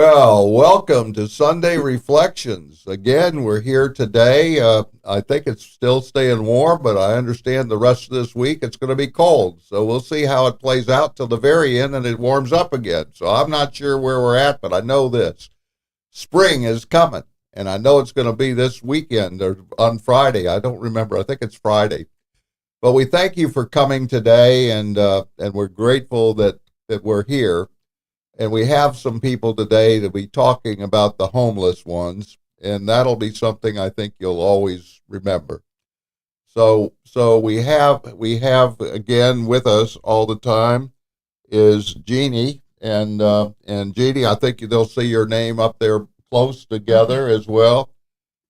Well, welcome to Sunday Reflections. Again, we're here today. I think it's still staying warm, but I understand the rest of this week it's going to be cold. So we'll see how it plays out till the very end and it warms up again. So I'm not sure where we're at, but I know this. Spring is coming, and I know it's going to be this weekend or on Friday. I don't remember. I think it's Friday. But we thank you for coming today, and we're grateful that we're here. And we have some people today to be talking about the homeless ones, and that'll be something I think you'll always remember. So we have again with us all the time is Jeannie, and Jeannie, I think they'll see your name up there close together as well.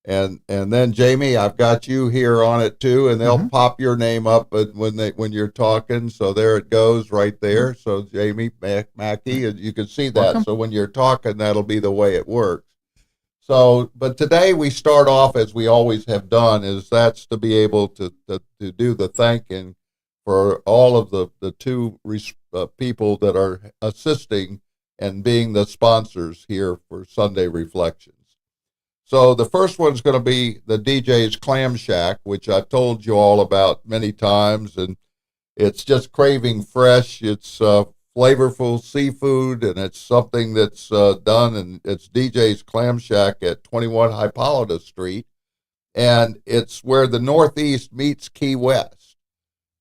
And then Jamie, I've got you here on it too, and they'll pop your name up when you're talking. So there it goes right there. So Jamie Mackey, you can see that. Welcome. So when you're talking, that'll be the way it works. So, but today we start off as we always have done, is that's to be able to do the thanking for all of the two people that are assisting and being the sponsors here for Sunday Reflections. So the first one's going to be the DJ's Clam Shack, which I've told you all about many times, and it's just craving fresh. It's flavorful seafood, and it's something that's done, and it's DJ's Clam Shack at 21 Hippolyta Street, and it's where the Northeast meets Key West.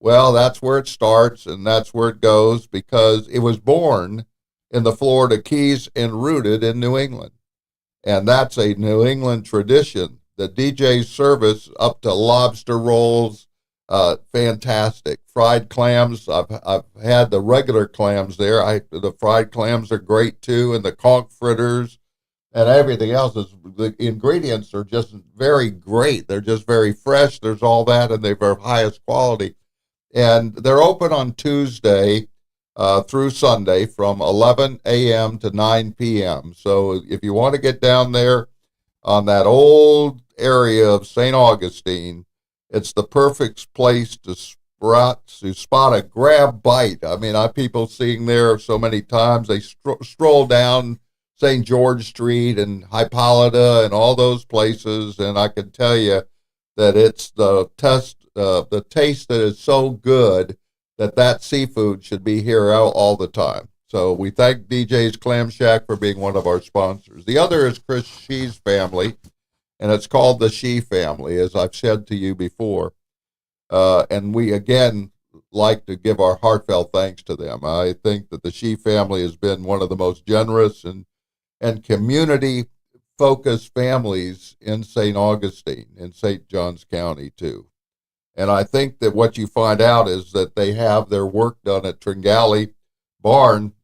Well, that's where it starts, and that's where it goes, because it was born in the Florida Keys and rooted in New England. And that's a New England tradition. The DJ service up to lobster rolls, fantastic. Fried clams, I've had the regular clams there. The fried clams are great too, and the conch fritters and everything else. The ingredients are just very great. They're just very fresh. There's all that, and they're highest quality. And they're open on Tuesday through Sunday from 11 a.m. to 9 p.m. So if you want to get down there on that old area of St. Augustine, it's the perfect place to spot a grab bite. I mean, people seeing there so many times, they stroll down St. George Street and Hippolyta and all those places, and I can tell you that it's the taste that is so good that seafood should be here all the time. So we thank DJ's Clam Shack for being one of our sponsors. The other is Chris Shee's family, and it's called the Shee family, as I've said to you before. And we, again, like to give our heartfelt thanks to them. I think that the Shee family has been one of the most generous and community-focused families in St. Augustine, in St. Johns County, too. And I think that what you find out is that they have their work done at Tringali Barn,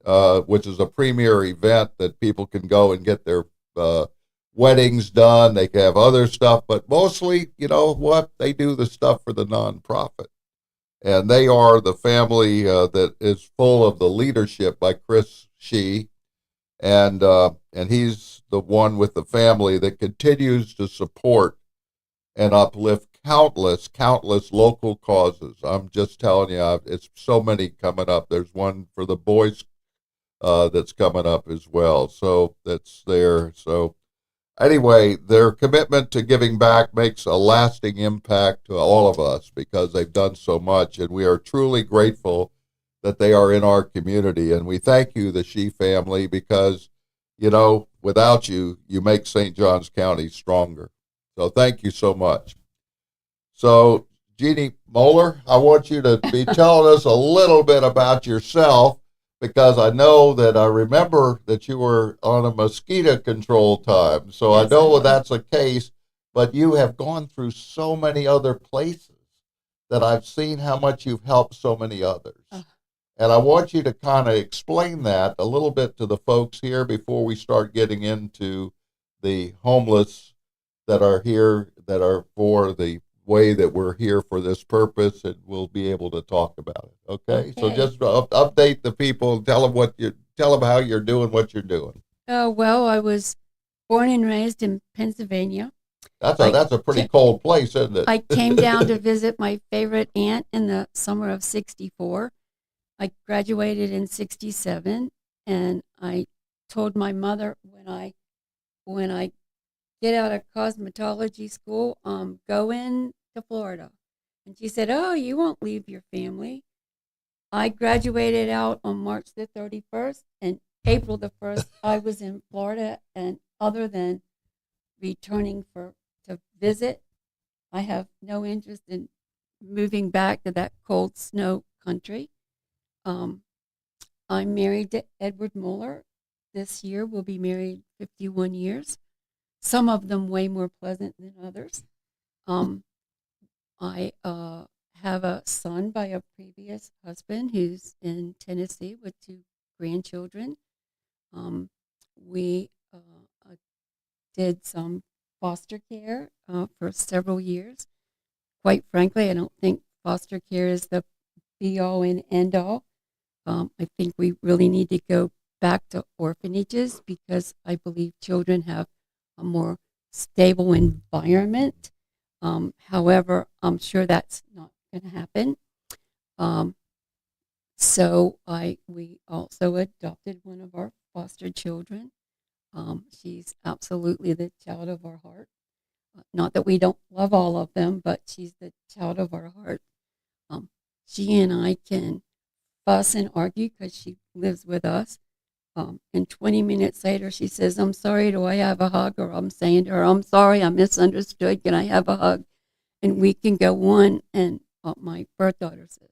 which is a premier event that people can go and get their weddings done. They can have other stuff, but mostly, you know what, they do the stuff for the nonprofit. And they are the family that is full of the leadership by Chris Shee. And he's the one with the family that continues to support and uplift countless local causes. I'm just telling you, it's so many coming up. There's one for the boys that's coming up as well. So that's there. So anyway, their commitment to giving back makes a lasting impact to all of us because they've done so much, and we are truly grateful that they are in our community. And we thank you, the Shee family, because, you know, without you, you make St. Johns County stronger. So thank you so much. So, Jeannie Moeller, I want you to be telling us a little bit about yourself, because I know that I remember that you were on a mosquito control time. So yes, I know that's the case, but you have gone through so many other places that I've seen how much you've helped so many others. And I want you to kind of explain that a little bit to the folks here before we start getting into the homeless that are here, that are for the way that we're here for this purpose, and we'll be able to talk about it. Okay. So just update the people, tell them how you're doing what you're doing. Well, I was born and raised in Pennsylvania. That's a pretty cold place, isn't it? I came down to visit my favorite aunt in the summer of '64. I graduated in '67, and I told my mother when I get out of cosmetology school, going to Florida. And she said, "Oh, you won't leave your family." I graduated out on March the 31st, and April the 1st, I was in Florida. And other than returning to visit, I have no interest in moving back to that cold snow country. Um, I'm married to Edward Muller. This year we'll be married 51 years. Some of them way more pleasant than others. Um, I have a son by a previous husband who's in Tennessee with two grandchildren. We did some foster care for several years. Quite frankly, I don't think foster care is the be all and end all. I think we really need to go back to orphanages because I believe children have a more stable environment. However, I'm sure that's not going to happen. So we also adopted one of our foster children. She's absolutely the child of our heart. Not that we don't love all of them, but she's the child of our heart. She and I can fuss and argue because she lives with us. And 20 minutes later, she says, "I'm sorry, do I have a hug?" Or I'm saying to her, "I'm sorry, I misunderstood. Can I have a hug?" And we can go on. And my birth daughter says,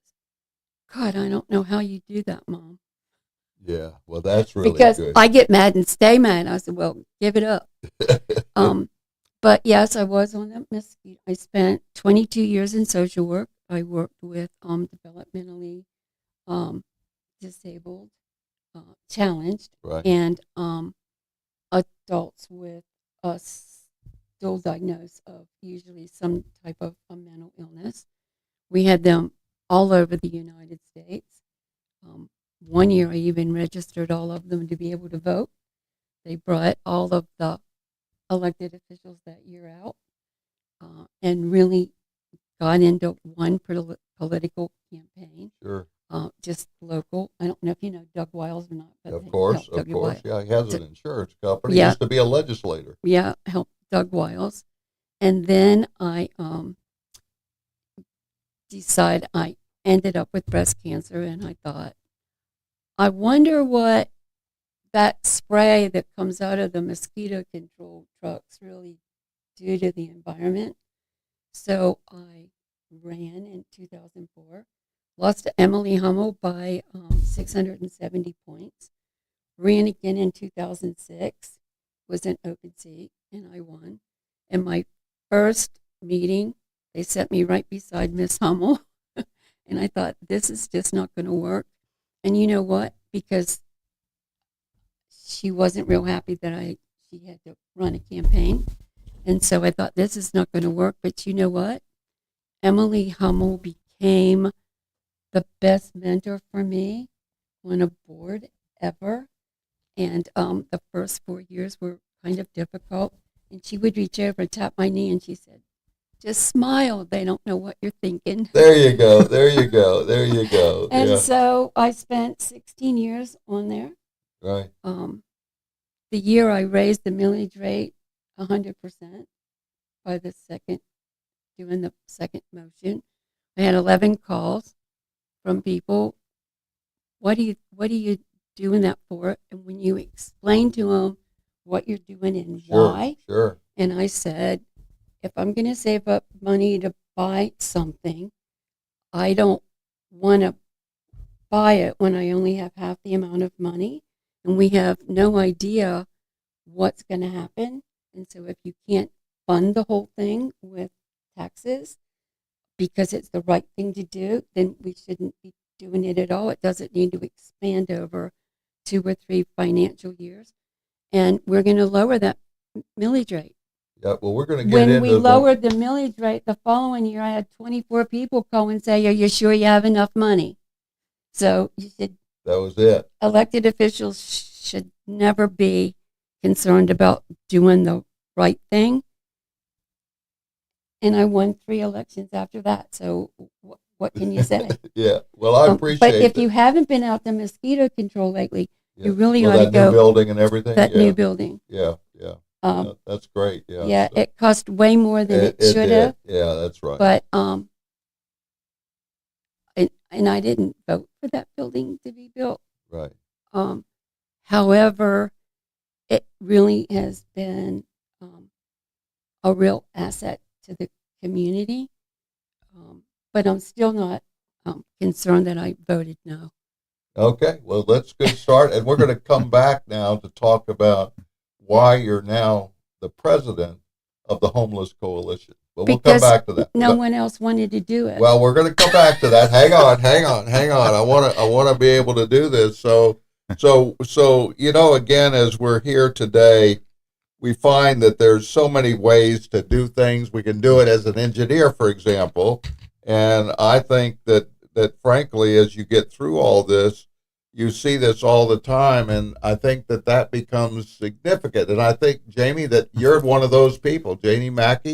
"God, I don't know how you do that, Mom." Yeah, well, that's really Because good. I get mad and stay mad. I said, "Well, give it up." But yes, I was on the mosquito. I spent 22 years in social work. I worked with developmentally disabled, challenged, Right. and adults with a still diagnosed of usually some type of a mental illness. We had them all over the United States. One year, I even registered all of them to be able to vote. They brought all of the elected officials that year out and really got into one political campaign. Sure. Just local. I don't know if you know Doug Wiles or not, but Of they course, helped of Doug course. Wiles. Yeah, he has an insurance company. He Yeah, used to be a legislator. yeah, helped Doug Wiles. And then I decided I ended up with breast cancer, and I thought, I wonder what that spray that comes out of the mosquito control trucks really do to the environment. So I ran in 2004, lost to Emily Hummel by 670 points, ran again in 2006, was an open seat, and I won. And my first meeting, they set me right beside Miss Hummel, and I thought, this is just not going to work. And you know what? Because she wasn't real happy that she had to run a campaign. And so I thought, this is not going to work. But you know what? Emily Hummel became the best mentor for me on a board ever. And the first 4 years were kind of difficult. And she would reach over and tap my knee, and she said, "Just smile. They don't know what you're thinking." There you go. There you go. There you go. And Yeah. so I spent 16 years on there. Right. The year I raised the millage rate 100% by doing the second motion. I had 11 calls from people. What are you doing that for? And when you explain to them what you're doing and Sure. why, Sure. and I said, if I'm going to save up money to buy something, I don't want to buy it when I only have half the amount of money, and we have no idea what's going to happen. And so if you can't fund the whole thing with taxes because it's the right thing to do, then we shouldn't be doing it at all. It doesn't need to expand over 2 or 3 financial years. And we're going to lower that millage rate. Yeah. Well, we're going to get When into we lowered the millage rate the following year, I had 24 people call and say, "Are you sure you have enough money?" So you should, that was it. elected officials should never be concerned about doing the right thing. And I won 3 elections after that. So what can you say? Yeah. Well, I appreciate But if that. you haven't been out to mosquito control lately, Yeah. You really Well, ought to that new go building and everything. that Yeah. new building. Yeah. Yeah. Um, That's great. Yeah. yeah, So it cost way more than it it should did. have, Yeah, that's right. but and I didn't vote for that building to be built. Right. Um, however, it really has been a real asset to the community. But I'm still not concerned that I voted no. Okay. Well, let's get started, and we're going to come back now to talk about why you're now the president of the Homeless Coalition. But we'll come Because back to that. no one else wanted to do it. Well, we're going to come back to that. Hang on. I want to be able to do this. So, again, as we're here today, we find that there's so many ways to do things. We can do it as an engineer, for example, and I think that frankly, as you get through all this, you see this all the time, and I think that becomes significant. And I think, Jamie, that you're one of those people. Jamie Mackey,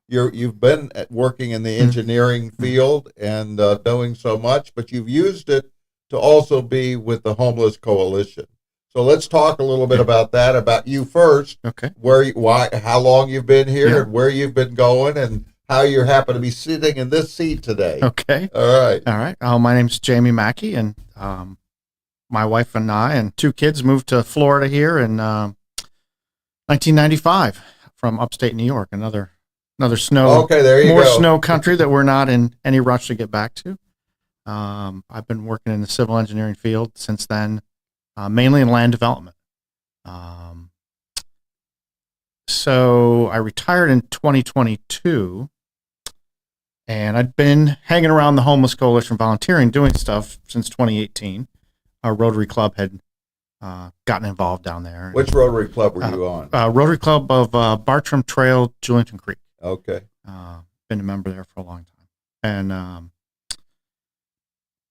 you've been working in the engineering field and doing so much, but you've used it to also be with the Homeless Coalition. So let's talk a little bit about that, about you first. Okay. How long you've been here, Yeah. and where you've been going, and how you happen to be sitting in this seat today. Okay. All right. All right. My name's Jamie Mackey, and my wife and I and two kids moved to Florida here in 1995 from upstate New York. Another snow. Okay, there you more go. snow country that we're not in any rush to get back to. I've been working in the civil engineering field since then, mainly in land development. So I retired in 2022, and I'd been hanging around the Homeless Coalition, volunteering, doing stuff since 2018. Our Rotary Club had gotten involved down there. Which Rotary Club were you on? Rotary Club of Bartram Trail, Julington Creek. Okay. Been a member there for a long time, and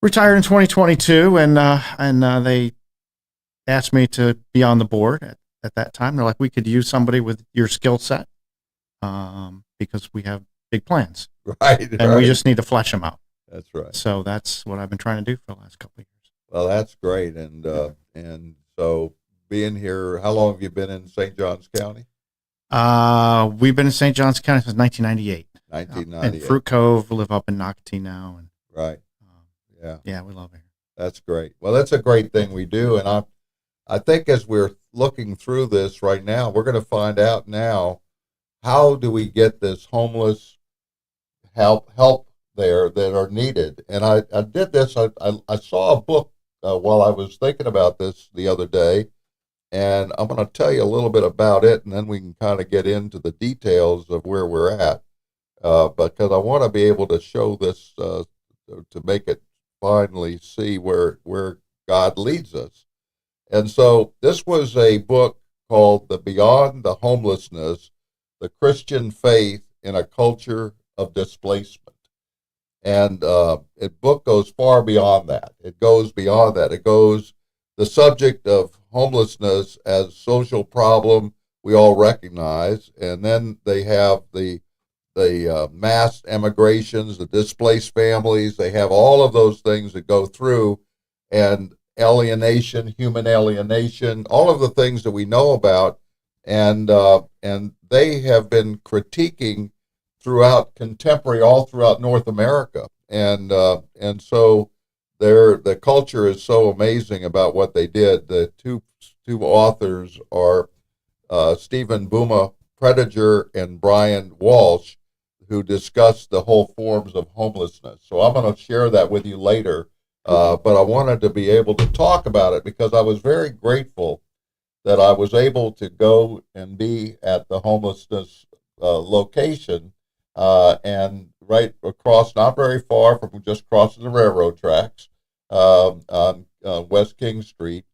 retired in 2022, and they asked me to be on the board at that time. They're like, we could use somebody with your skill set because we have big plans, Right. and we just need to flesh them out. That's right. So that's what I've been trying to do for the last couple of years. Well, that's great. And so being here, how long have you been in St. Johns County? We've been in St. Johns County since 1998. 1998. In Fruit Cove, we live up in Nocatee now, and Right. Yeah. yeah, we love it. That's great. Well, that's a great thing we do. And I think as we're looking through this right now, we're going to find out now, how do we get this homeless help there that are needed? And I did this. I saw a book while I was thinking about this the other day, and I'm going to tell you a little bit about it, and then we can kind of get into the details of where we're at, because I want to be able to show this to make it finally see where God leads us. And so this was a book called The Beyond the Homelessness, The Christian Faith in a Culture of Displacement. And the book goes far beyond that. It goes beyond that. It goes, the subject of homelessness as social problem we all recognize, and then they have the mass emigrations, the displaced families. They have all of those things that go through, and alienation, human alienation, all of the things that we know about, and they have been critiquing all throughout North America, and so the culture is so amazing about what they did. The two authors are Stephen Buma Prediger and Brian Walsh, who discuss the whole forms of homelessness. So I'm going to share that with you later. But I wanted to be able to talk about it because I was very grateful that I was able to go and be at the homelessness location, and right across, not very far from just crossing the railroad tracks, on West King Street,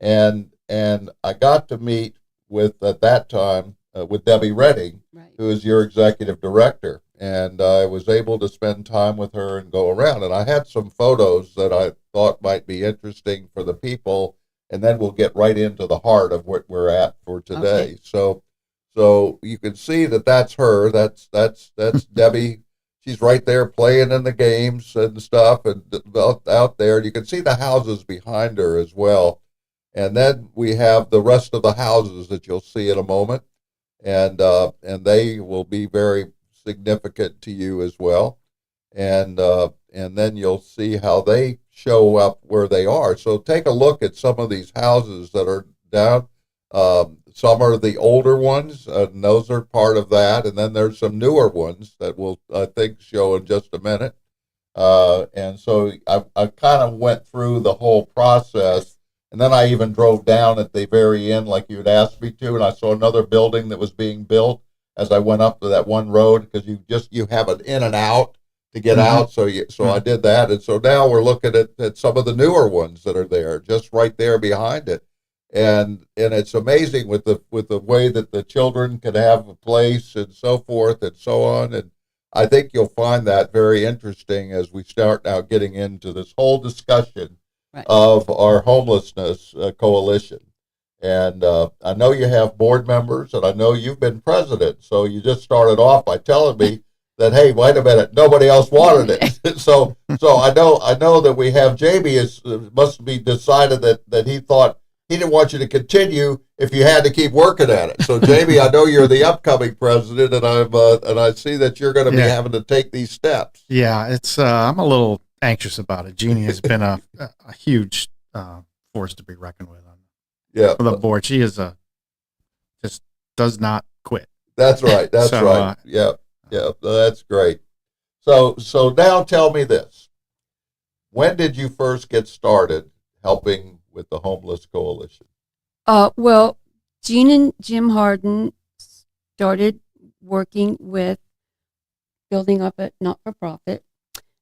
and I got to meet with, at that time, with Debbie Redding, Right. who is your executive director. And I was able to spend time with her and go around. And I had some photos that I thought might be interesting for the people. And then we'll get right into the heart of what we're at for today. Okay. So you can see that's her. That's Debbie. She's right there playing in the games and stuff, and out there. And you can see the houses behind her as well. And then we have the rest of the houses that you'll see in a moment, and they will be very significant to you as well. And then you'll see how they show up where they are. So take a look at some of these houses that are down. Some are the older ones, and those are part of that. And then there's some newer ones that we'll, I think, show in just a minute. And so I kind of went through the whole process. And then I even drove down at the very end, like you had asked me to, and I saw another building that was being built as I went up to that one road, because you have an in and out to get out. So I did that, and so now we're looking at some of the newer ones that are there, just right there behind it, and it's amazing with the way that the children can have a place and so forth and so on. And I think you'll find that very interesting as we start now getting into this whole discussion of our homelessness coalition. And I know you have board members, and I know you've been president. So you just started off by telling me that, hey, wait a minute, nobody else wanted it. so I know that we have Jamie must be decided that he thought he didn't want you to continue if you had to keep working at it. So Jamie, I know you're the upcoming president, and I see that you're going to be having to take these steps. Yeah, it's I'm a little anxious about it. Jeannie has been a huge force to be reckoned with on the board. She is just does not quit. That's right. That's right. Yeah, that's great. So now tell me this: when did you first get started helping with the Homeless Coalition? Well, Jean and Jim Harden started working with building up a not-for-profit,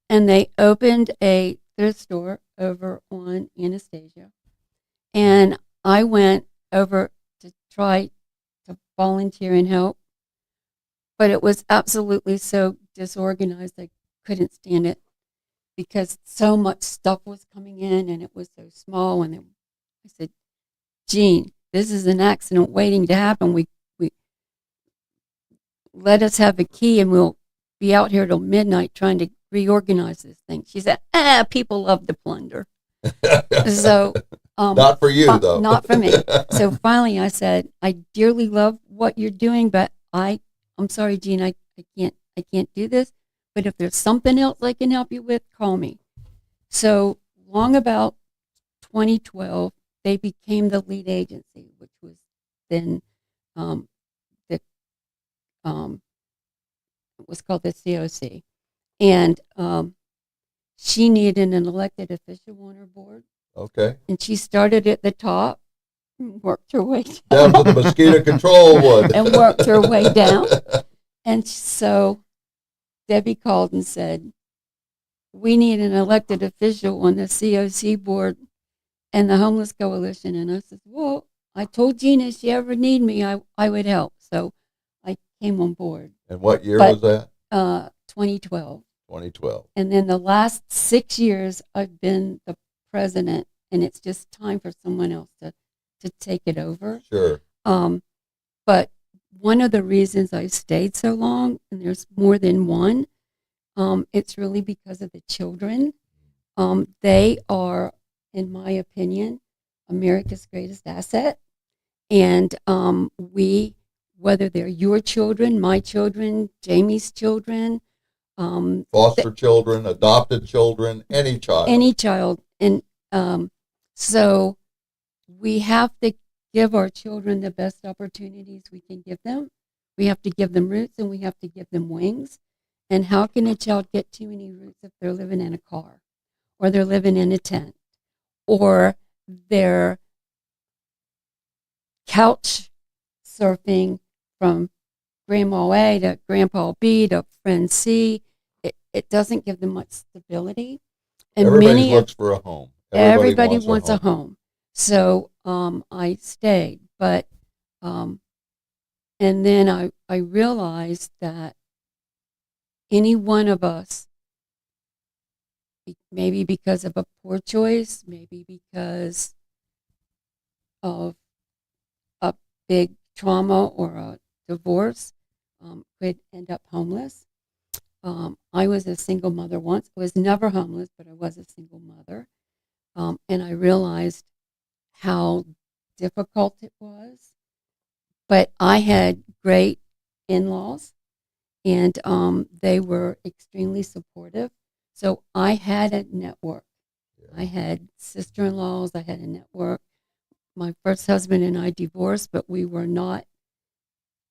and they opened a thrift store over on Anastasia. And I went over to try to volunteer and help, but it was absolutely so disorganized. I couldn't stand it because so much stuff was coming in and it was so small. And I said, Jean, this is an accident waiting to happen. We let us have a key and we'll be out here till midnight trying to reorganize this thing. She said, people love to plunder. So not for you, though. Not for me. So finally I said, I dearly love what you're doing, but I'm sorry, Jean, I can't do this. But if there's something else I can help you with, call me. So long about 2012, they became the lead agency, which was then it was called the COC. And she needed an elected official on her board. Okay. And she started at the top, worked her way down. Down to the mosquito control one. And worked her way down. And so Debbie called and said, we need an elected official on the COC board and the Homeless Coalition. And I said, well, I told Gina if she ever need me, I would help. So I came on board. And what year was that? 2012. 2012. And then the last 6 years, I've been the president, and it's just time for someone else to take it over. Sure. But one of the reasons I stayed so long, and there's more than one, it's really because of the children. They are, in my opinion, America's greatest asset. And whether they're your children, my children, Jamie's children, foster children, adopted children, any child. And so we have to give our children the best opportunities we can give them. We have to give them roots and we have to give them wings. And how can a child get too many roots if they're living in a car or they're living in a tent or they're couch surfing from Grandma A to Grandpa B to friend C? It doesn't give them much stability. And everybody looks for a home. Everybody wants a home. So I stayed, but and then I realized that any one of us, maybe because of a poor choice, maybe because of a big trauma or a divorce, could end up homeless. I was a single mother once. I was never homeless, but I was a single mother. And I realized how difficult it was. But I had great in-laws, and they were extremely supportive. So I had a network. Yeah. I had sister-in-laws. I had a network. My first husband and I divorced, but we were not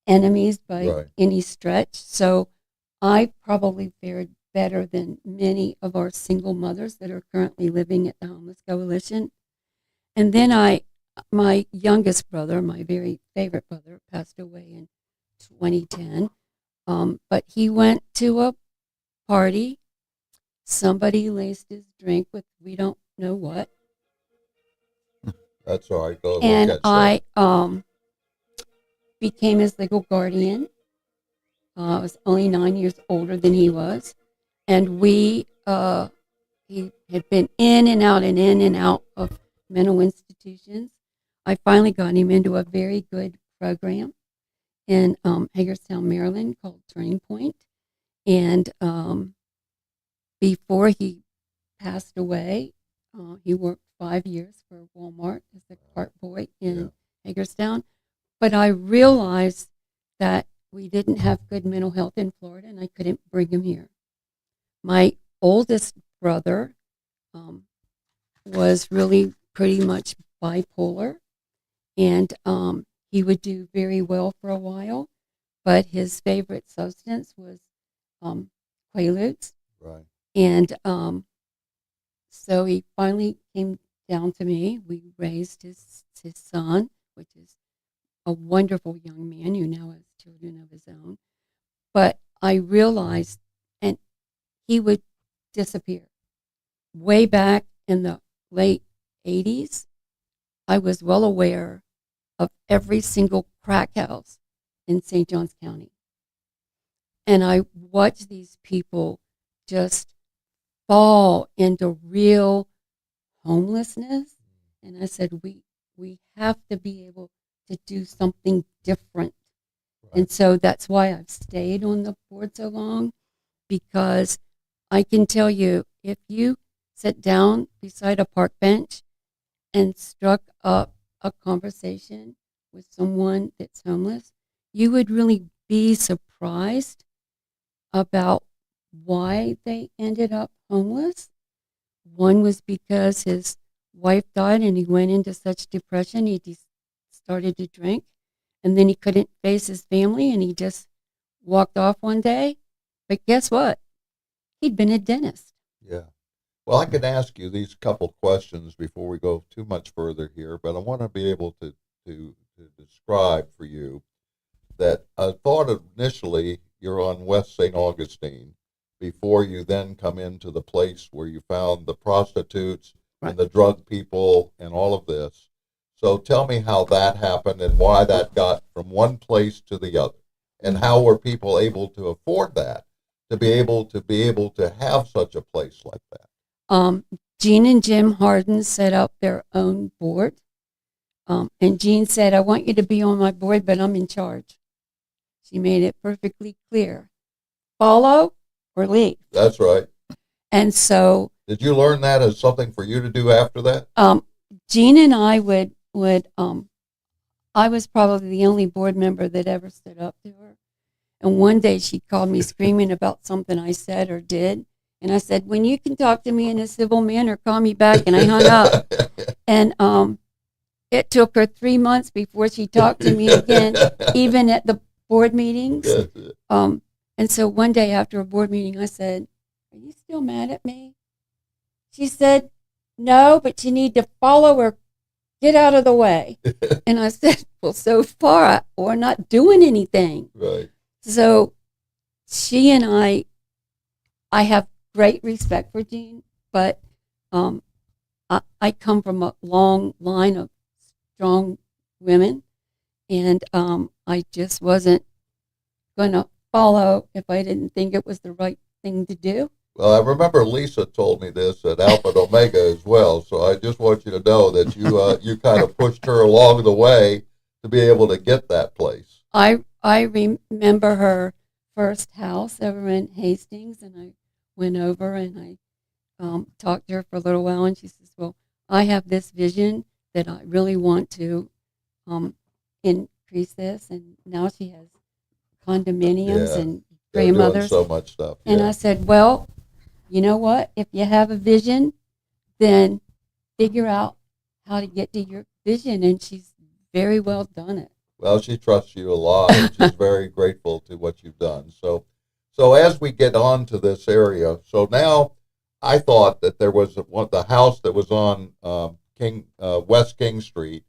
enemies by Right. any stretch. So I probably fared better than many of our single mothers that are currently living at the Homeless Coalition. And then my youngest brother, my very favorite brother, passed away in 2010. But he went to a party. Somebody laced his drink with we don't know what. That's all right. We'll And get I became his legal guardian. I was only 9 years older than he was. And he had been in and out and in and out of mental institutions. I finally got him into a very good program in Hagerstown, Maryland called Turning Point. And before he passed away, he worked 5 years for Walmart as a cart boy in Hagerstown. But I realized that we didn't have good mental health in Florida, and I couldn't bring him here. My oldest brother was really pretty much bipolar, and he would do very well for a while, but his favorite substance was Quaaludes. Right. And so he finally came down to me. We raised his son, which is a wonderful young man who now has children of his own. But I realized, and he would disappear. Way back in the late 80s, I was well aware of every single crack house in St. Johns County. And I watched these people just fall into real homelessness. And I said, we have to be able to do something different. Right. And so that's why I've stayed on the board so long, because I can tell you, if you sit down beside a park bench and struck up a conversation with someone that's homeless, you would really be surprised about why they ended up homeless. One was because his wife died and he went into such depression, he started to drink, and then he couldn't face his family and he just walked off one day. But guess what? He'd been a dentist. Yeah. Well, I can ask you these couple questions before we go too much further here, but I want to be able to describe for you that I thought initially you're on West St. Augustine before you then come into the place where you found the prostitutes and the drug people and all of this. So tell me how that happened and why that got from one place to the other, and how were people able to afford that, to be able to have such a place like that. Jean and Jim Harden set up their own board. And Jean said, I want you to be on my board, but I'm in charge. She made it perfectly clear. Follow or leave. That's right. And so... Did you learn that as something for you to do after that? Jean and I would I was probably the only board member that ever stood up to her. And one day she called me screaming about something I said or did. And I said, when you can talk to me in a civil manner, call me back. And I hung up. And it took her 3 months before she talked to me again, even at the board meetings. And so one day after a board meeting, I said, are you still mad at me? She said, no, but you need to follow or get out of the way. And I said, well, so far we're not doing anything. Right. So she and I have great respect for Jean, but I come from a long line of strong women, and I just wasn't going to follow if I didn't think it was the right thing to do. Well, I remember Lisa told me this at Alpha and Omega as well, so I just want you to know that you kind of pushed her along the way to be able to get that place. I remember her first house over in Hastings, and I went over and I talked to her for a little while, and she says, well, I have this vision that I really want to increase this. And now she has condominiums Yeah. and They're doing grandmothers. so much stuff. And Yeah. I said, well, you know what? If you have a vision, then figure out how to get to your vision. And she's very well done it. Well, she trusts you a lot, and she's very grateful to what you've done. So as we get on to this area, so now I thought that there was the house that was on West King Street,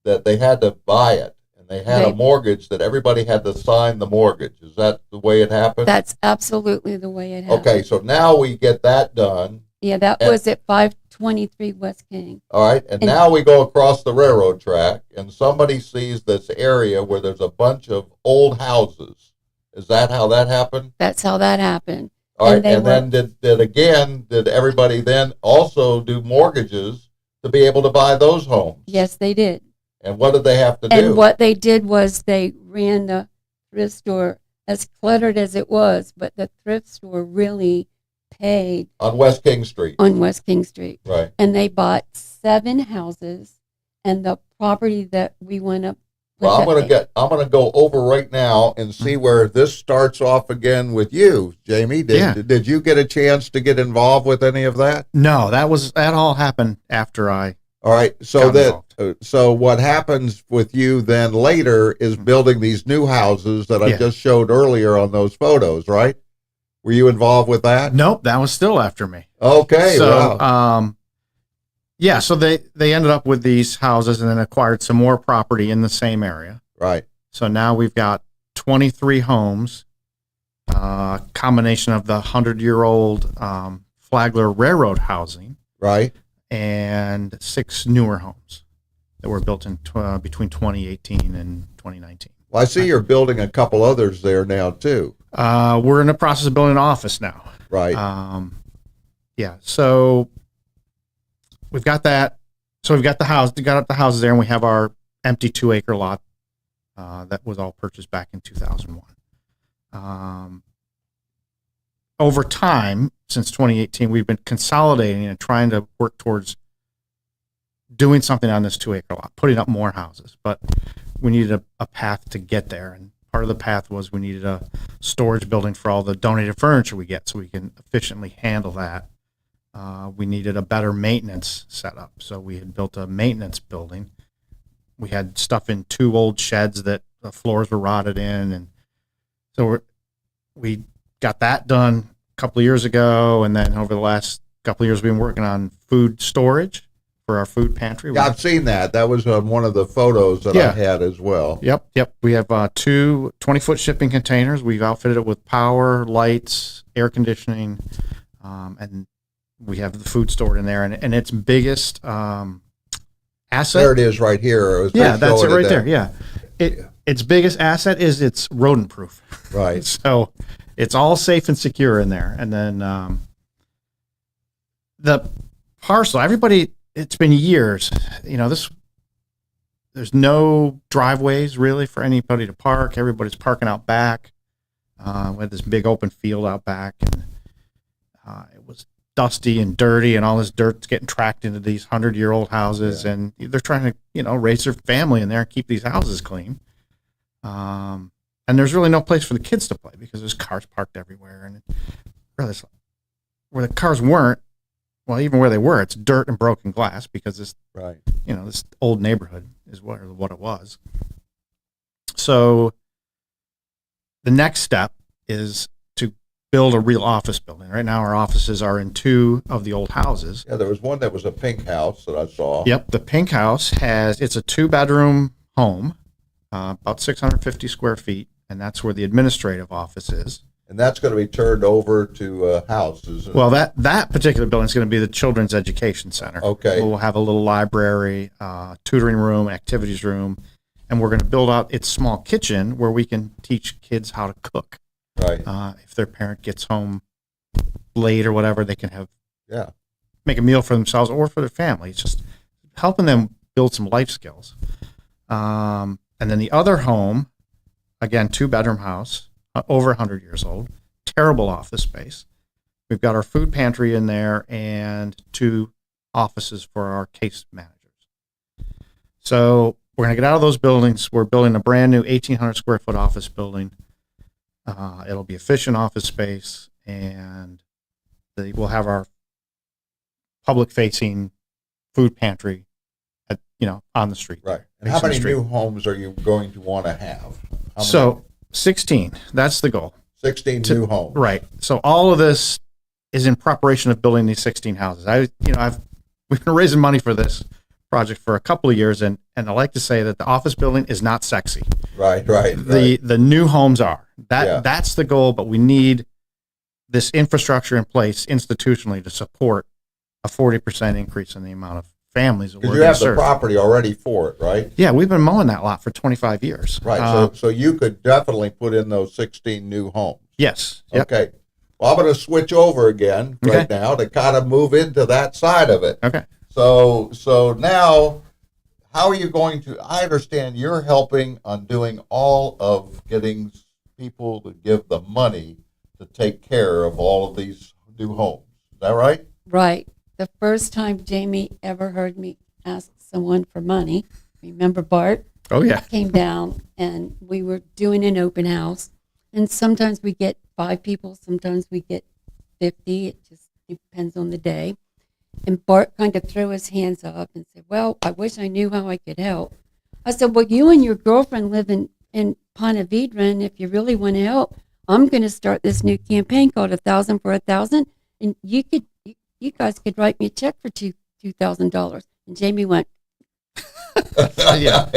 that they had to buy it, and they had a mortgage that everybody had to sign the mortgage. Is that the way it happened? That's absolutely the way it happened. Okay, so now we get that done. Yeah, that was at 523 West King. All right, and now we go across the railroad track, and somebody sees this area where there's a bunch of old houses. Is that how that happened? That's how that happened. All right, and then did everybody then also do mortgages to be able to buy those homes? Yes, they did. And what did they have to do? And what they did was they ran the thrift store, as cluttered as it was, but the thrift store really paid on West King Street. On West King Street. Right. And they bought 7 houses, and the property that we went up. Well, I'm gonna go over right now and see where this starts off again with you, Jamie. Did you get a chance to get involved with any of that? No, that all happened after I. All right, so what happens with you then later is building these new houses that I just showed earlier on those photos, right? Were you involved with that? Nope, that was still after me. Okay, so wow. So they ended up with these houses and then acquired some more property in the same area. Right. So now we've got 23 homes, combination of the 100-year-old Flagler Railroad housing. Right. And 6 newer homes that were built in between 2018 and 2019. Well, I see you're building a couple others there now too. We're in the process of building an office now. Right. So we've got that. So we've got the house. We got up the houses there, and we have our empty 2-acre lot that was all purchased back in 2001. Over time, since 2018, we've been consolidating and trying to work towards doing something on this 2-acre lot, putting up more houses. But we needed a path to get there. And part of the path was we needed a storage building for all the donated furniture we get so we can efficiently handle that. We needed a better maintenance setup. So we had built a maintenance building. We had stuff in 2 old sheds that the floors were rotted in. And so we got that done a couple of years ago, and then over the last couple of years we've been working on food storage for our food pantry. Yeah, I've seen that. That was on one of the photos that I had as well. Yep. We have 2 20-foot shipping containers. We've outfitted it with power, lights, air conditioning, and we have the food stored in there. And its biggest asset. There it is right here. That's it right there. Yeah. Its biggest asset is it's rodent proof. Right. So it's all safe and secure in there. And then the parcel, everybody, it's been years, there's no driveways really for anybody to park. Everybody's parking out back. We had this big open field out back, and it was dusty and dirty, and all this dirt's getting tracked into these 100-year-old houses, and they're trying to, raise their family in there and keep these houses clean. And there's really no place for the kids to play because there's cars parked everywhere, and really, where the cars weren't, well, even where they were, it's dirt and broken glass because this, this old neighborhood is what it was. So the next step is to build a real office building. Right now, our offices are in 2 of the old houses. Yeah, there was one that was a pink house that I saw. Yep, the pink house it's a 2-bedroom home, about 650 square feet, and that's where the administrative office is. And that's going to be turned over to houses. Well, that particular building is going to be the Children's Education Center. Okay. We'll have a little library, tutoring room, activities room, and we're going to build out its small kitchen where we can teach kids how to cook. Right. If their parent gets home late or whatever, they can make a meal for themselves or for their family. It's just helping them build some life skills. And then the other home, again, 2-bedroom house. Over 100 years old, terrible office space. We've got our food pantry in there and 2 offices for our case managers. So we're going to get out of those buildings. We're building a brand new 1,800 square foot office building. It'll be efficient office space, and we'll have our public facing food pantry on the street. Right. And how Facing the many street. new homes are you going to want to have? How So 16, that's the goal. 16 new homes. Right. So all of this is in preparation of building these 16 houses. We've been raising money for this project for a couple of years, and I like to say that the office building is not sexy. Right. The new homes are. Yeah. That's the goal, but we need this infrastructure in place institutionally to support a 40% increase in the amount of families that we're Because you going have to the serve. property already for it, right? Yeah, we've been mowing that lot for 25 years. Right. So you could definitely put in those 16 new homes. Yes. Yep. Okay. Well, I'm going to switch over again right Okay. now to kind of move into that side of it. Okay. So now, how are you going to? I understand you're helping on doing all of getting people to give the money to take care of all of these new homes. Is that right? Right. The first time Jamie ever heard me ask someone for money, remember Bart Oh, yeah. came down and we were doing an open house. And sometimes we get 5 people, sometimes we get 50. It just depends on the day. And Bart kind of threw his hands up and said, well, I wish I knew how I could help. I said, well, you and your girlfriend live in Ponte Vedra, and if you really want to help, I'm going to start this new campaign called 1,000 for 1,000, and you guys could write me a check for $2,000. And Jamie went, Yeah.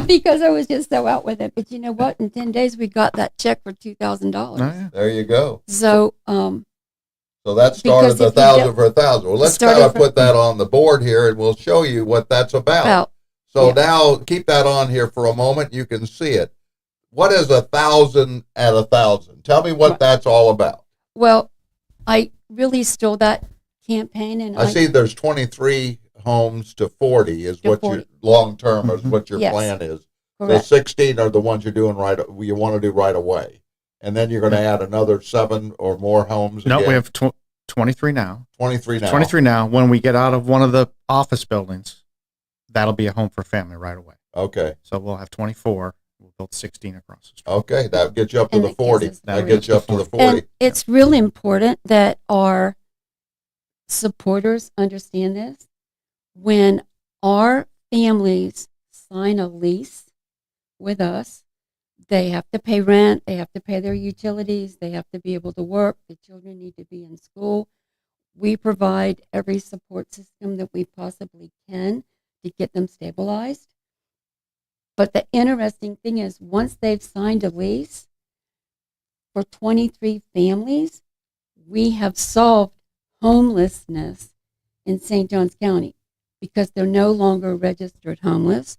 because I was just so out with it. But you know what? In 10 days, we got that check for $2,000. Oh, yeah. There you go. So, So that started Because the if you 1,000 don't- for 1,000. Well, let's started kind of from- put that on the board here, and we'll show you what that's about. about So yeah. now keep that on here for a moment. You can see it. What is 1,000 at 1,000? Tell me what Right. that's all about. Well, I really stole that campaign, and I see there's 23 homes to 40 is To what 40. your long term is what your Yes. plan is. The correct. 16 are the ones you're doing you want to do right away. And then you're going to add another 7 or more homes. No, again. we have 23 now. 23 now. 23 now. When we get out of one of the office buildings, that'll be a home for family right away. Okay. So we'll have 24. We'll build 16 across the street. Okay. That gets you up to And the it gives 40. us That the gets you up to the 40. And it's really important that our supporters understand this. When our families sign a lease with us, they have to pay rent, they have to pay their utilities, they have to be able to work, the children need to be in school. We provide every support system that we possibly can to get them stabilized. But the interesting thing is, once they've signed a lease for 23 families, we have solved homelessness in St. Johns County because they're no longer registered homeless.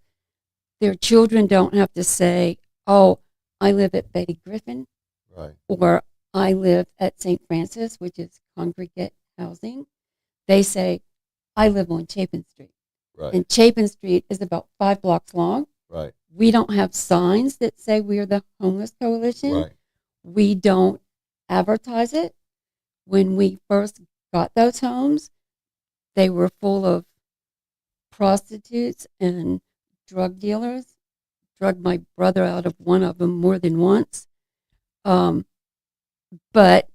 Their children don't have to say, oh, I live at Betty Griffin, Right. or I live at St. Francis, which is congregate housing. They say, I live on Chapin Street. Right. And Chapin Street is about 5 blocks long. Right. We don't have signs that say we're the Homeless Coalition. Right. We don't advertise it. When we first got those homes, they were full of prostitutes and drug dealers. Drugged my brother out of one of them more than once. But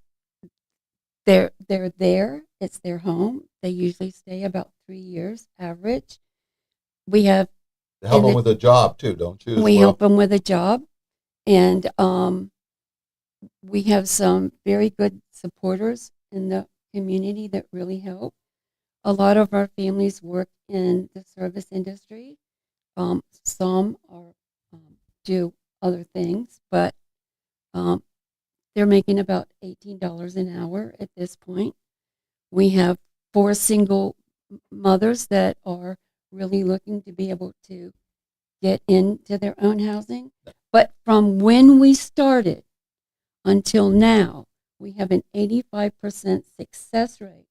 they're there. It's their home. They usually stay about 3 years average. We have Help And them it- with a job too, don't you? as we well? help them with a job, and we have some very good supporters in the community that really help. A lot of our families work in the service industry. Some are do other things, but they're making about $18 an hour at this point. We have 4 single mothers that are really looking to be able to get into their own housing. But from when we started until now, we have an 85% success rate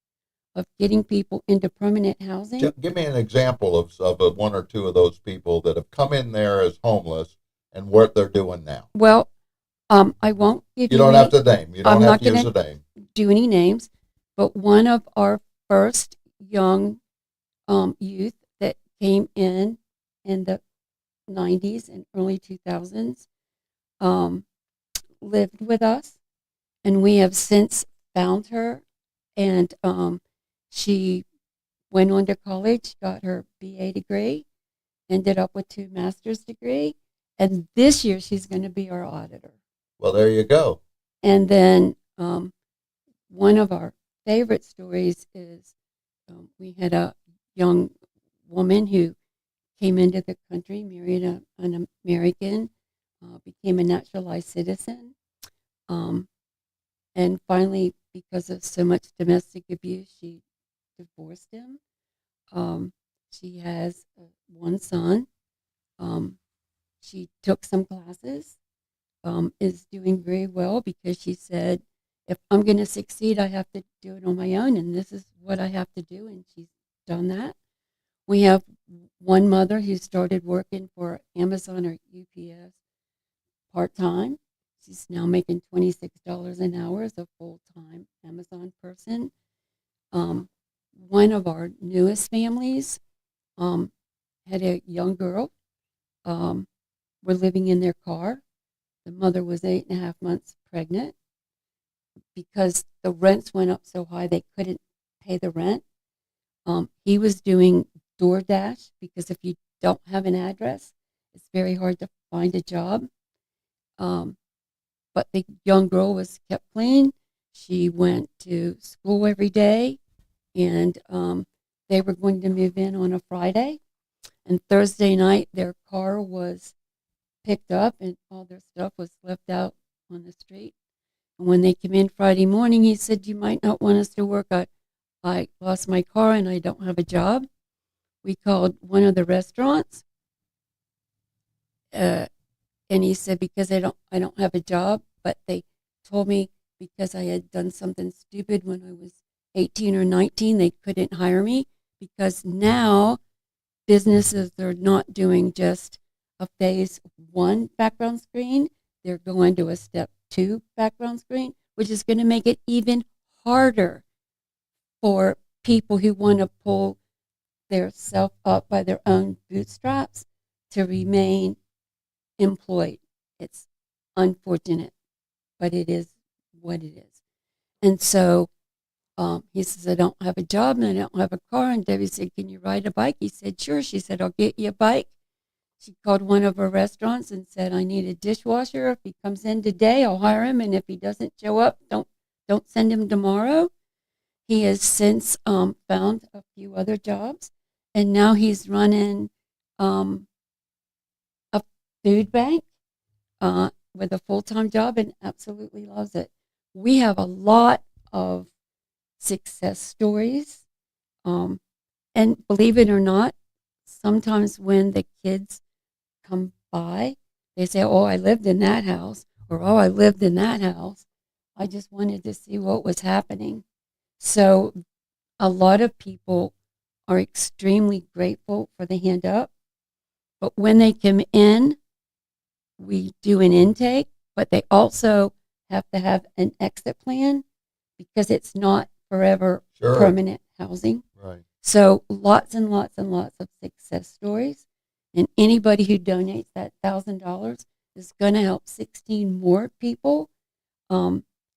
of getting people into permanent housing. Give me an example of 1 or 2 of those people that have come in there as homeless and what they're doing now. Well, I won't give You you don't any- have to name. You don't I'm have not to use gonna- a name. do any names, but one of our first young youth that came in the 90s and early 2000s, lived with us, and we have since found her. And she went on to college, got her BA degree, ended up with 2 master's degree, and this year she's going to be our auditor. Well, there you go. And then one of our favorite stories is we had a young woman who came into the country, married an American, became a naturalized citizen, and finally, because of so much domestic abuse, she divorced him. She has 1 son. She took some classes, is doing very well because she said, if I'm going to succeed, I have to do it on my own, and this is what I have to do, and she's done that. We have one mother who started working for Amazon or UPS part-time. She's now making $26 an hour as a full-time Amazon person. One of our newest families had a young girl. Were living in their car. The mother was 8.5 months pregnant. Because the rents went up so high, they couldn't pay the rent. He was doing DoorDash because if you don't have an address, it's very hard to find a job. But the young girl was kept clean. She went to school every day, and they were going to move in on a Friday. And Thursday night, their car was picked up, and all their stuff was left out on the street. And when they came in Friday morning, he said, "You might not want us to work. I lost my car and I don't have a job." We called one of the restaurants, and he said, "Because I don't have a job, but they told me because I had done something stupid when I was 18 or 19, they couldn't hire me because now businesses are not doing just a phase 1 background screen. They're going to a step 2 background screen, which is going to make it even harder for people who want to pull their self up by their own bootstraps to remain employed." It's unfortunate, but it is what it is. And so he says, "I don't have a job and I don't have a car." And Debbie said, "Can you ride a bike?" He said, "Sure." She said, "I'll get you a bike." She called one of her restaurants and said, "I need a dishwasher. If he comes in today, I'll hire him. And if he doesn't show up, don't send him tomorrow." He has since found a few other jobs, and now he's running a food bank with a full-time job and absolutely loves it. We have a lot of success stories. And believe it or not, sometimes when the kids come by, they say, "Oh, I lived in that house," or "Oh, I lived in that house. I just wanted to see what was happening." So a lot of people are extremely grateful for the hand up. But when they come in, we do an intake, but they also have to have an exit plan because it's not forever Sure. permanent housing. Right. So lots and lots and lots of success stories. And anybody who donates that $1,000 is going to help 16 more people.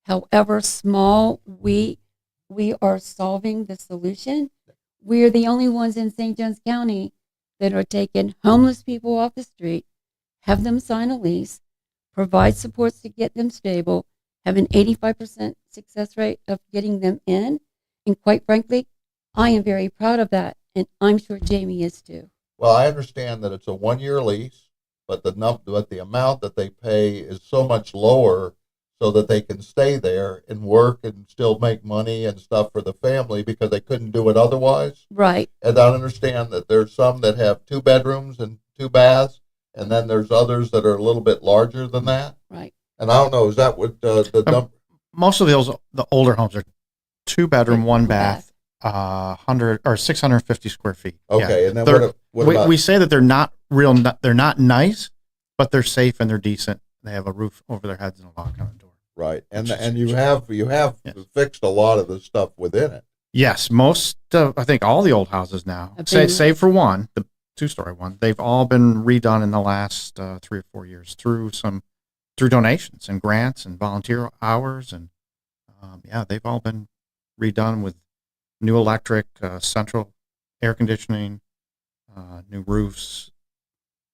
However small, we are solving the solution. We are the only ones in St. Johns County that are taking homeless people off the street, have them sign a lease, provide supports to get them stable, have an 85% success rate of getting them in. And quite frankly, I am very proud of that, and I'm sure Jamie is too. Well, I understand that it's a 1-year lease, but the amount that they pay is so much lower so that they can stay there and work and still make money and stuff for the family because they couldn't do it otherwise. Right. And I understand that there's some that have 2 bedrooms and 2 baths, and then there's others that are a little bit larger than that. Right. And I don't know, is that what the number? Most of the older homes are 2-bedroom, 1 bath, 100 or 650 square feet. Okay, Yeah. and then what about? We say that they're not they're not nice, but they're safe and they're decent. They have a roof over their heads and a lock on the door. Right, and Which is- you have Yes. fixed a lot of the stuff within it. Yes, most of, I think all the old houses now, Have say, been- save for one, the 2-story one, they've all been redone in the last 3 or 4 years through donations and grants and volunteer hours. And yeah, they've all been redone with new electric, central air conditioning, new roofs,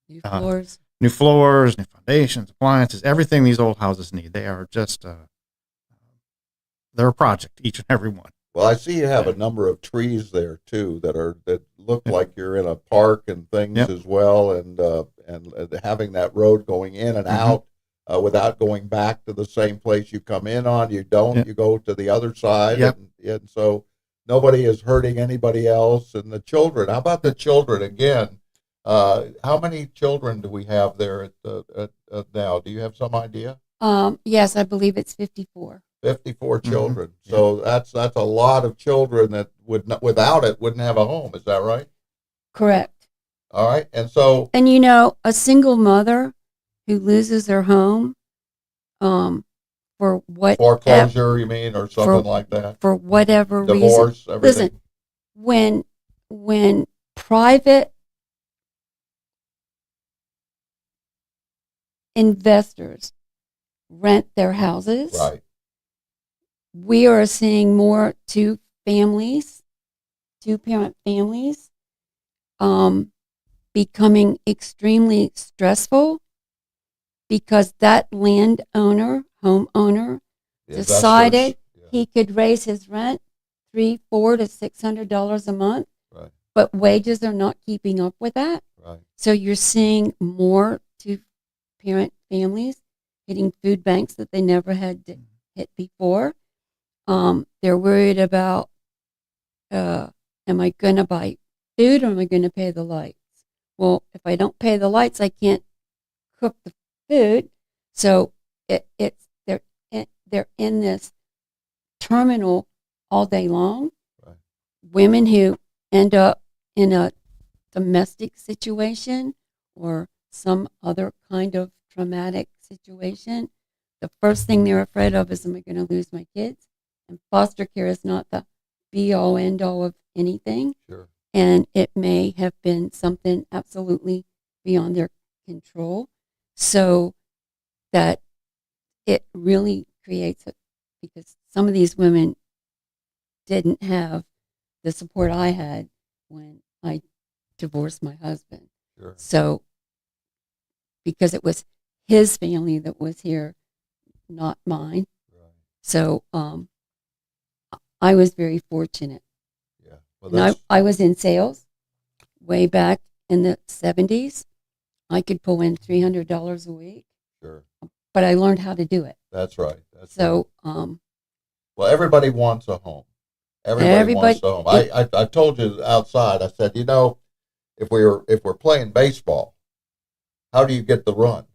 New uh, floors. new floors, new foundations, appliances, everything these old houses need. They are just, they're a project, each and every one. Well, I see you have a number of trees there too that look Yep. like you're in a park and things Yep. as well, and having that road going in and Mhm. out without going back to the same place you come in on. You don't. Yep. You go to the other side, Yep. and so nobody is hurting anybody else. And the children. How about the children again? How many children do we have there now? Do you have some idea? Yes, I believe it's 54. 54 Mhm. children. So that's a lot of children that would not, without it wouldn't have a home. Is that right? Correct. All right. And so And a single mother who loses her home, for what foreclosure, you mean, or something like that? for whatever reason. Divorce, everything. Listen, when private investors rent their houses, Right. we are seeing more two-parent families, becoming extremely stressful because that homeowner, The decided investors, yeah, he could raise his rent $300 to $600 a month, right, but wages are not keeping up with that. right. So you're seeing more two-parent families hitting food banks that they never had to hit before. They're worried about, am I going to buy food or am I going to pay the lights? Well, if I don't pay the lights, I can't cook the food. So they're in this terminal all day long. Right. Women who end up in a domestic situation or some other kind of traumatic situation, the first thing they're afraid of is, am I going to lose my kids? And foster care is not the be all end all of anything. Sure. And it may have been something absolutely beyond their control. So that it really creates it, because some of these women didn't have the support I had when I divorced my husband. Sure. So, because it was his family that was here, not mine. Right. So, I was very fortunate. Yeah. Well, And that's I was in sales way back in the 70s. I could pull in $300 a week, sure. but I learned how to do it. That's right. That's right. So, Well, everybody wants a home. Everybody wants a home. I told you outside. I said, if we're playing baseball, how do you get the run?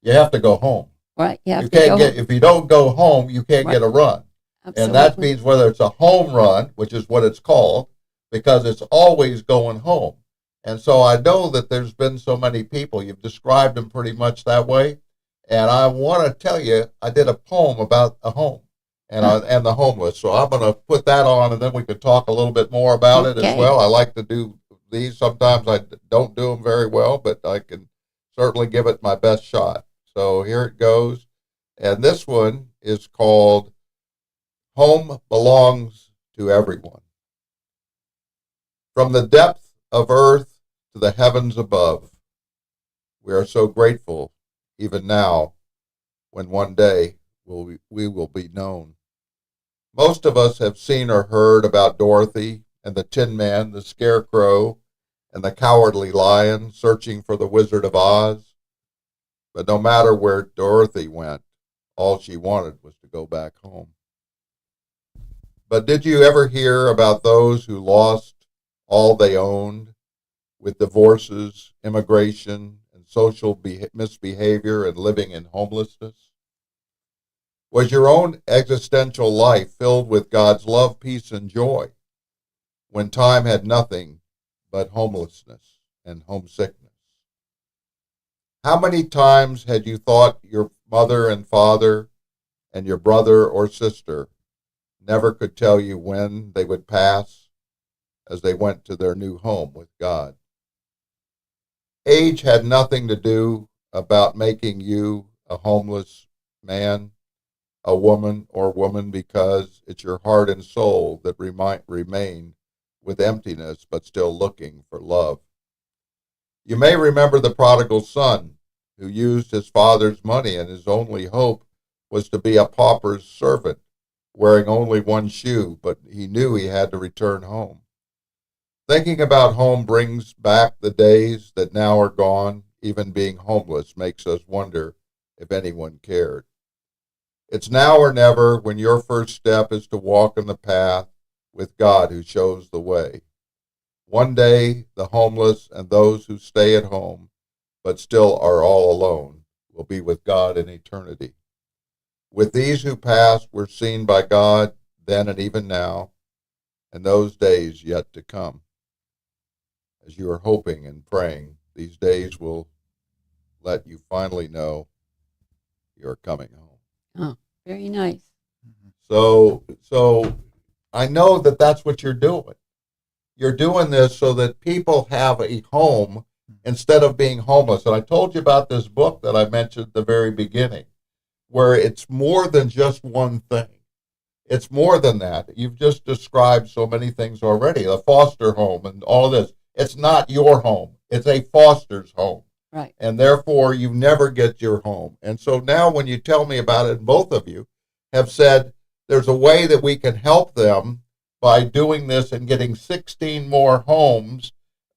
You have to go home. right, you have You to can't go get home. if you don't go home, you can't Right. get a run. Absolutely. And that means whether it's a home run, which is what it's called, because it's always going home. And so I know that there's been so many people. You've described them pretty much that way. And I want to tell you, I did a poem about a home and the homeless. So I'm going to put that on, and then we can talk a little bit more about it as Okay. well. I like to do these. Sometimes I don't do them very well, but I can certainly give it my best shot. So here it goes. And this one is called Home Belongs to Everyone. From the depth of earth to the heavens above, we are so grateful even now when one day we will be known. Most of us have seen or heard about Dorothy and the Tin Man, the Scarecrow, and the Cowardly Lion searching for the Wizard of Oz. But no matter where Dorothy went, all she wanted was to go back home. But did you ever hear about those who lost all they owned with divorces, immigration, and social misbehavior and living in homelessness? Was your own existential life filled with God's love, peace, and joy when time had nothing but homelessness and homesickness? How many times had you thought your mother and father and your brother or sister never could tell you when they would pass as they went to their new home with God. Age had nothing to do about making you a homeless man, a woman, or woman, because it's your heart and soul that remain with emptiness but still looking for love. You may remember the prodigal son who used his father's money, and his only hope was to be a pauper's servant, wearing only one shoe, but he knew he had to return home. Thinking about home brings back the days that now are gone. Even being homeless makes us wonder if anyone cared. It's now or never when your first step is to walk in the path with God who shows the way. One day, the homeless and those who stay at home but still are all alone will be with God in eternity. With these who passed were seen by God then and even now, and those days yet to come. As you are hoping and praying, these days will let you finally know you're coming home. Oh, very nice. So I know that that's what you're doing. You're doing this so that people have a home instead of being homeless. And I told you about this book that I mentioned at the very beginning, where it's more than just one thing. It's more than that. You've just described so many things already, the foster home and all of this. It's not your home. It's a foster's home. Right. And therefore, you never get your home. And so now when you tell me about it, both of you have said there's a way that we can help them by doing this and getting 16 more homes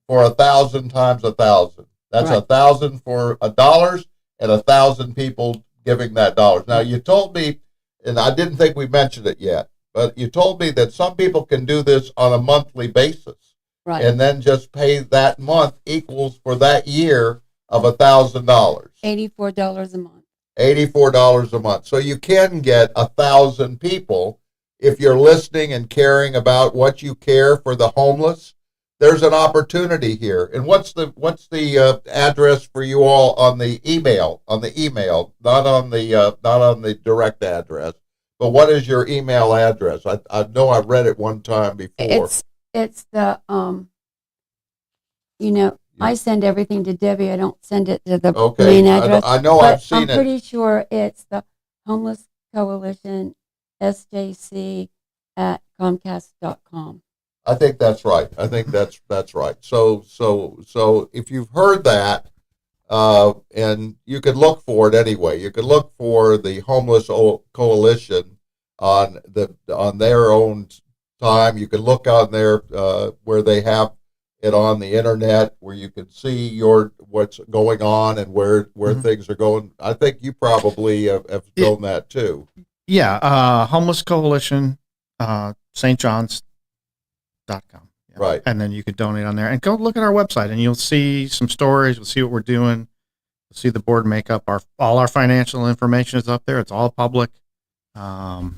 for 1,000 times 1,000. That's Right. 1,000 for $1 and 1,000 people giving that $1. Now, you told me, and I didn't think we mentioned it yet, but you told me that some people can do this on a monthly basis. Right. And then just pay that month equals for that year of $1,000. $84 a month. $84 a month. So you can get 1,000 people if you're listening and caring about what you care for the homeless. There's an opportunity here. And what's the address for you all on the email? On the email, not on the direct address. But what is your email address? I know I read it one time before. It's the I send everything to Debbie. I don't send it to the Okay, main address. I know but I've seen I'm it. pretty sure it's the Homeless Coalition SJC at Comcast.com. I think that's right. I think that's right. So if you've heard that, and you could look for it anyway. You could look for the Homeless Coalition on their own time. You could look on there where they have it on the internet, where you can see what's going on and where things are going. I think you probably have done that too. Yeah, Homeless Coalition, St. John's.com. Yeah. Right. And then you could donate on there. And go look at our website, and you'll see some stories. You'll see what we're doing. You'll see the board makeup. All our financial information is up there. It's all public. Yeah,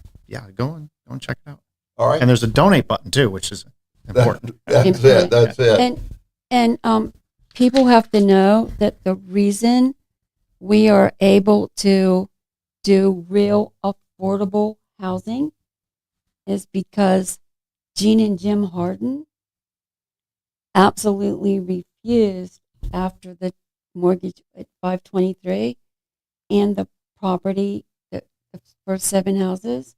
go and check it out. All right. And there's a donate button, too, which is important. That's it. That's it. And people have to know that the reason we are able to do real affordable housing is because Gene and Jim Harden absolutely refused after the mortgage at 523 and the property, the first 7 houses,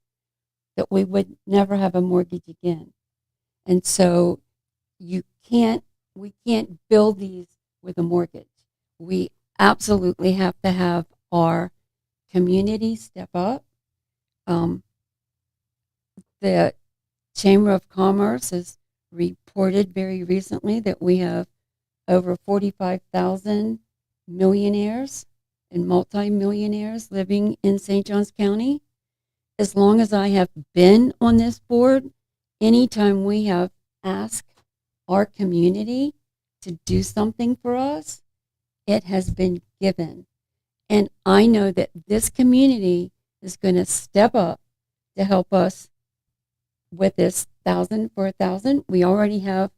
that we would never have a mortgage again. And so we can't build these with a mortgage. We absolutely have to have our community step up. The Chamber of Commerce has reported very recently that we have over 45,000 millionaires and multimillionaires living in St. Johns County. As long as I have been on this board, anytime we have asked our community to do something for us, it has been given. And I know that this community is going to step up to help us with this 1,000 for 1,000. We already have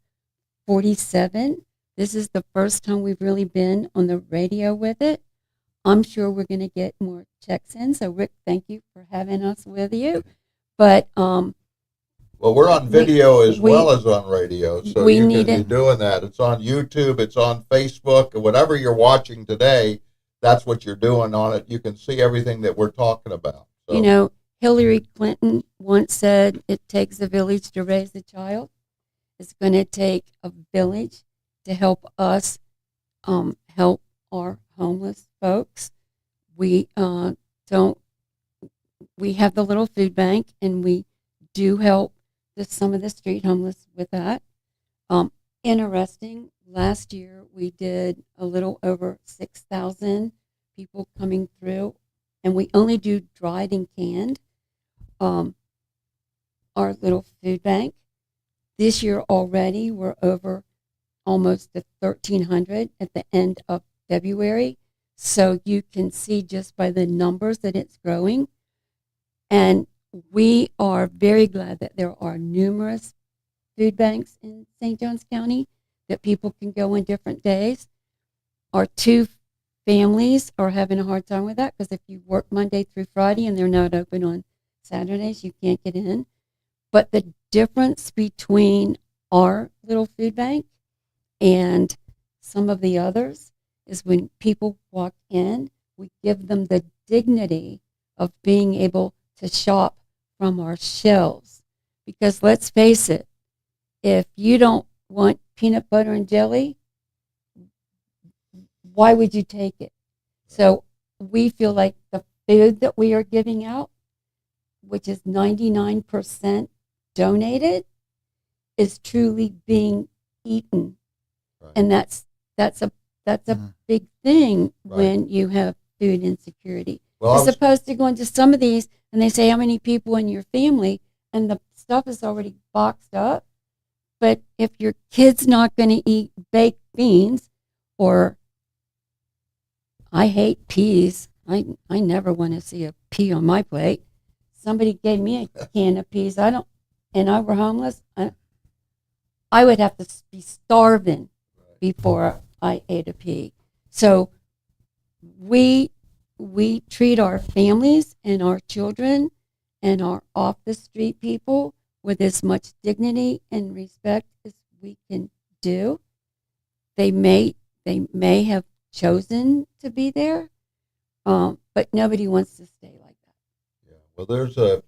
47. This is the first time we've really been on the radio with it. I'm sure we're going to get more checks in. So, Rick, thank you for having us with you. But Well, we're on video as we- well as on radio, so we you need can be it. doing that. It's on YouTube, it's on Facebook, whatever you're watching today, that's what you're doing on it. You can see everything that we're talking about. So, You know, Hillary Clinton once said, "It takes a village to raise a child." It's going to take a village to help us help our homeless folks. We don't. We have the little food bank, and we do help some of the street homeless with that. Interesting. Last year we did a little over 6,000 people coming through, and we only do dried and canned. Our little food bank. This year already, we're over almost the 1,300 at the end of February. So you can see just by the numbers that it's growing. And we are very glad that there are numerous food banks in St. Johns County that people can go on different days. Our two families are having a hard time with that because if you work Monday through Friday and they're not open on Saturdays, you can't get in. But the difference between our little food bank and some of the others is when people walk in, we give them the dignity of being able to shop from our shelves. Because let's face it, if you don't want peanut butter and jelly, why would you take it? So we feel like the food that we are giving out, which is 99% donated, is truly being eaten. Right. And that's a Mhm. big thing Right. when you have food insecurity. well, I As was- opposed to going to some of these and they say how many people in your family and the stuff is already boxed up. But if your kid's not going to eat baked beans, or I hate peas, I never want to see a pea on my plate. Somebody gave me a can of peas. And I were homeless. I would have to be starving before I ate a pea. So we treat our families and our children and our off the street people with as much dignity and respect as we can do. They may have chosen to be there, but nobody wants to stay like that. Yeah. Well,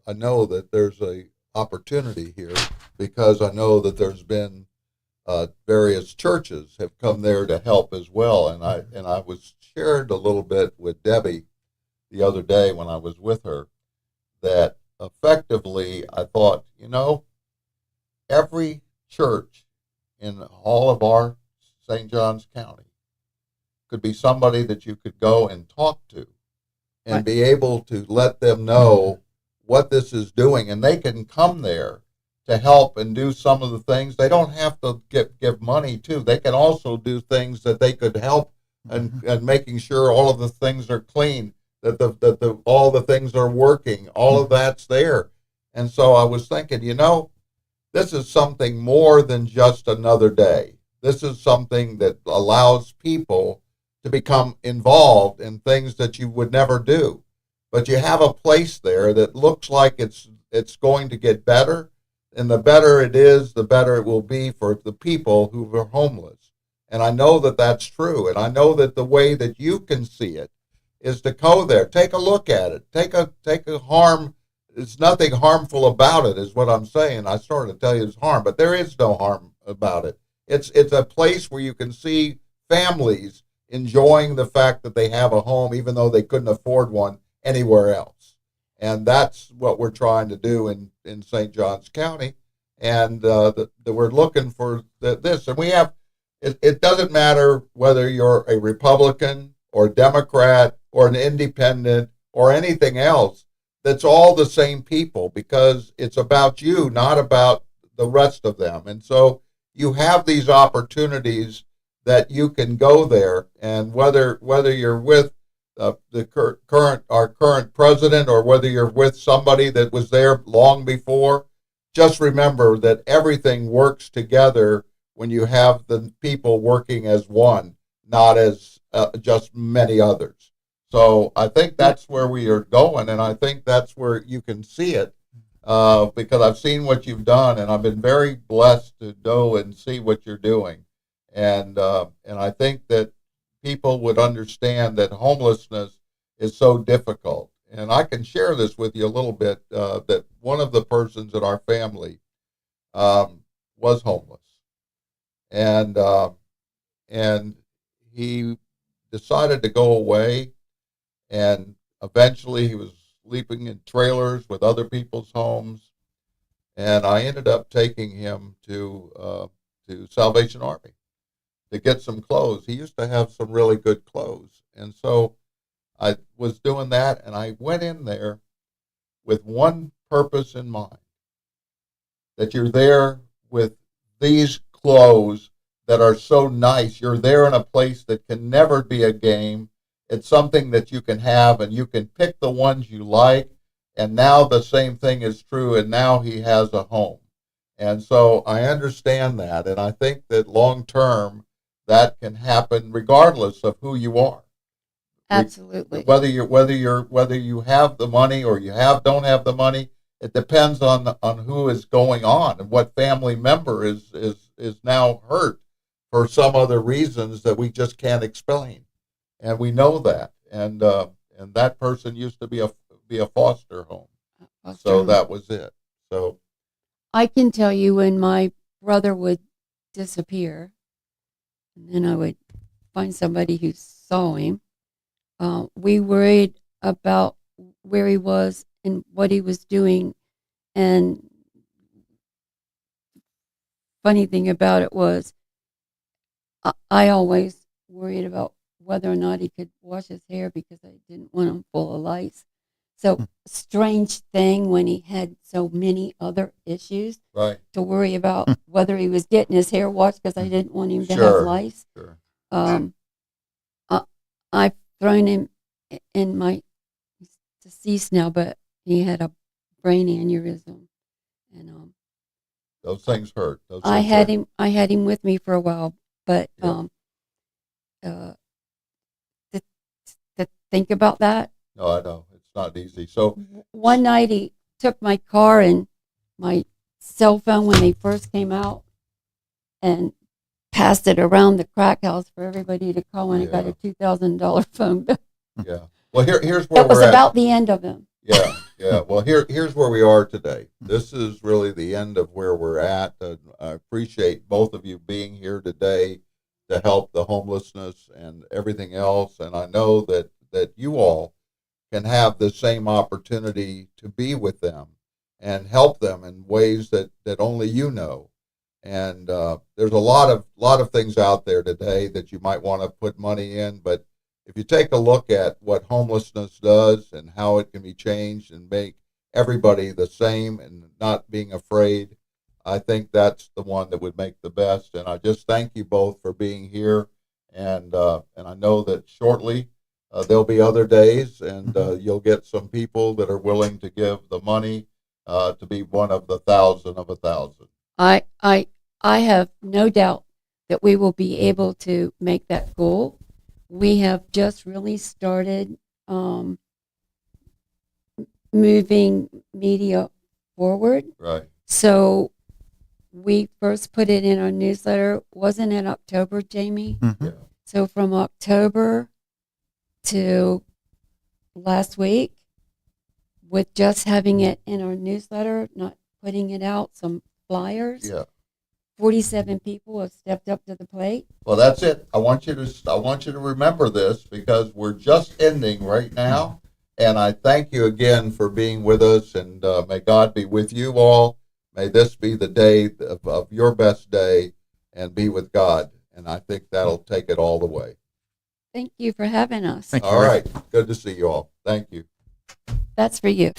I know that there's a opportunity here because I know that there's been various churches have come there to help as well, and I was shared a little bit with Debbie the other day when I was with her that effectively I thought, every church in all of our St. Johns County could be somebody that you could go and talk to and Right. be able to let them know what this is doing, and they can come there to help and do some of the things. They don't have to give money to. They can also do things that they could help and making sure all of the things are clean, that all the things are working, all of that's there. And so I was thinking, this is something more than just another day. This is something that allows people to become involved in things that you would never do. But you have a place there that looks like it's going to get better, and the better it is, the better it will be for the people who are homeless. And I know that that's true, and I know that the way that you can see it is to go there, take a look at it, take a harm. There's nothing harmful about it, is what I'm saying. I started to tell you it's harm, but there is no harm about it. It's a place where you can see families enjoying the fact that they have a home, even though they couldn't afford one anywhere else. And that's what we're trying to do in St. Johns County. And we're looking for this. And we have, it doesn't matter whether you're a Republican or Democrat or an independent or anything else. That's all the same people, because it's about you, not about the rest of them. And so you have these opportunities that you can go there, and whether you're with our current president or whether you're with somebody that was there long before, just remember that everything works together when you have the people working as one, not as just many others. So I think that's where we are going, and I think that's where you can see it because I've seen what you've done, and I've been very blessed to know and see what you're doing. And I think that people would understand that homelessness is so difficult. And I can share this with you a little bit, that one of the persons in our family was homeless. And he decided to go away, and eventually he was sleeping in trailers with other people's homes, and I ended up taking him to Salvation Army to get some clothes. He used to have some really good clothes, and so I was doing that, and I went in there with one purpose in mind, that you're there with these clothes that are so nice. You're there in a place that can never be a game. It's something that you can have, and you can pick the ones you like. And now the same thing is true, and now he has a home. And so I understand that, and I think that long term that can happen regardless of who you are. Absolutely. Whether you have the money or don't have the money, it depends on who is going on and what family member is now hurt for some other reasons that we just can't explain, and we know that. And that person used to be a foster home, so that was it. So I can tell you, when my brother would disappear, and then I would find somebody who saw him, we worried about where he was and what he was doing. And funny thing about it was, I always worried about whether or not he could wash his hair, because I didn't want him full of lice. So strange thing when he had so many other issues, right, to worry about whether he was getting his hair washed, because I didn't want him to have Sure. lice. sure, I've thrown him in my, he's deceased now, but he had a brain aneurysm, and those things hurt. Those I things had hurt. him. I had him with me for a while, but Yeah. To think about that, No, I know it's not easy. So one night he took my car and my cell phone when they first came out, and passed it around the crack house for everybody to call, and I got Yeah. a $2,000 phone bill. yeah, well here's where That was we're at. about the end of him. Yeah, yeah. Well, here's where we are today. This is really the end of where we're at. I appreciate both of you being here today to help the homelessness and everything else. And I know that you all can have the same opportunity to be with them and help them in ways that only you know. And there's a lot of things out there today that you might want to put money in, but if you take a look at what homelessness does and how it can be changed and make everybody the same and not being afraid, I think that's the one that would make the best. And I just thank you both for being here. And I know that shortly there'll be other days, and you'll get some people that are willing to give the money to be one of the 1,000 of 1,000. I have no doubt that we will be able to make that goal. We have just really started moving media forward. Right. So we first put it in our newsletter. Wasn't it October, Jamie? Mhm. Yeah. So from October to last week, with just having it in our newsletter, not putting it out, some flyers, Yeah. 47 people have stepped up to the plate. Well, that's it. I want you to remember this, because we're just ending right now. And I thank you again for being with us, and may God be with you all. May this be the day of your best day, and be with God. And I think that'll take it all the way. Thank you for having us. Thank you. All right. Good to see you all. Thank you. That's for you.